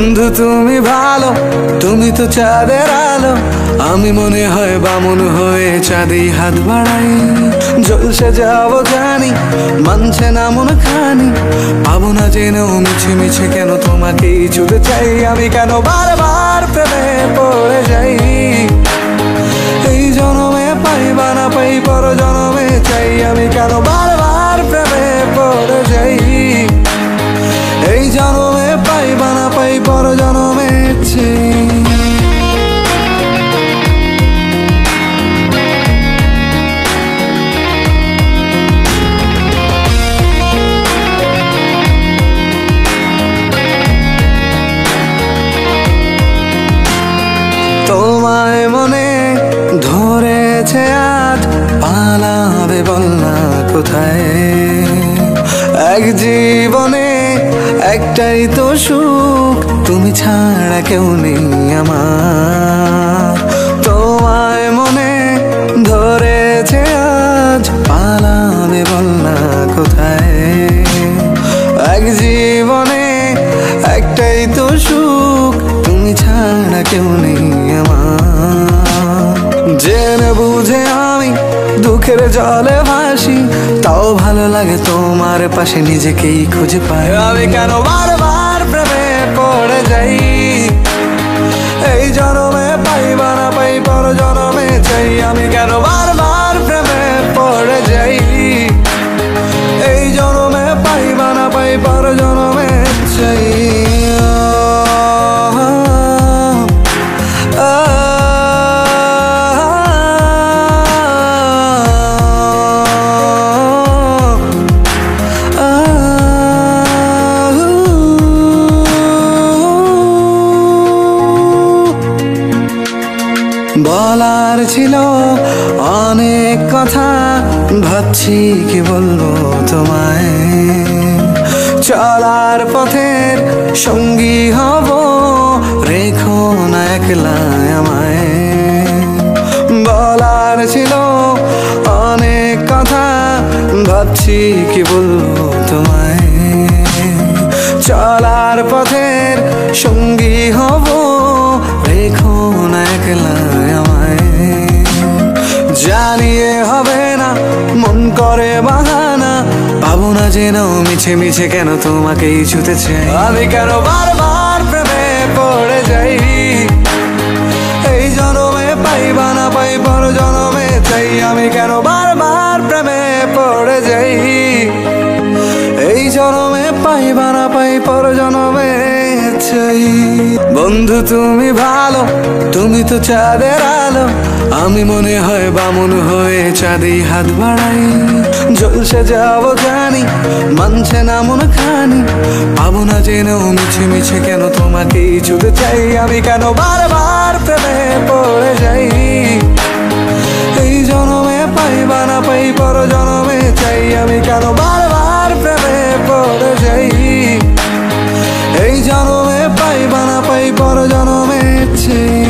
বন্ধু তুমি ভালো, তুমি তো চাঁদের আলো। আমি মনে হয় বামন হয়ে চাঁদেই হাত বাড়াই। জলসে যাবো জানি, মানছে না মন খানি। পাবো না জেনেও মিছে মিছে কেন তোমাকেই ছুতে চাই। আমি কেন বারবার প্রেমে পড়ে যাই। এই জনমে পাই বা না পাই, পর জনমে চাই। আমি কেন বারবার প্রেমে পড়ে যাই। এই জনমে পাই বা না পাই, পর জনমে চাই। তোমায় মনে ধরেছে আজ, পালাবে বল না কোথায়। এক জীবনে একটাই তো সুখ, তুমি ছাড়া কেউ নেই আমার। তোমায় মনে ধরেছে আজ, পালাবে বল না কোথায়। এক জীবনে একটাই তো সুখ, তুমি ছাড়া কেউ নেই আমার। জেনে বুঝে আমি দুঃখের জলে ভাসি, তাও ভালো লাগে তোমার পাশে নিজেকেই খুঁজে পাই। আমি কেন বারবার প্রেমে পড়ে যাই। এই জনমে পাই বা না পাই, পর জনমে চাই। আমি কেন বারবার প্রেমে পড়ে যাই। এই জনমে পাই বা না পাই, পর জনমে চাই। বলার ছিল অনেক কথা, ভাবছি কি বলবো তোমায়। চলার পথের সঙ্গী হব, রেখো না একলা আমায়। বলার ছিল অনেক কথা, ভাবছি কি বলবো তোমায়। চলার পথের সঙ্গী হব, রেখো না একলা আমায়। জানিয়ে হবে না, মন করে বাহানা। পাবো না জেনেও মিছে মিছে কেন তোমাকেই ছুতে চাই। আমি কেন বারবার প্রেমে পড়ে যাই। এই জনমে পাই বা না পাই, পর জনমে চাই। আমি কেন বারবার প্রেমে পড়ে যাই। এই জনমে পাই বা না পাই, পর জনমে চাই। বন্ধু তুমি ভালো, তুমি তো চাঁদের আলো। আমি মনে হয় বামন হয়ে চাঁদেই হাত বাড়াই। জলসে যাবো জানি, মানছে না মন খানি। পাবো না জেনেও মিছে মিছে কেন তোমাকেই ছুতে চাই। আমি কেন বারবার প্রেমে পড়ে যাই। এই জনমে পাই বা না পাই, পর জনমে চাই। আমি কেন বারবার প্রেমে পড়ে যাই। এই জনমে পাই বা না পাই, পর জনমে চাই।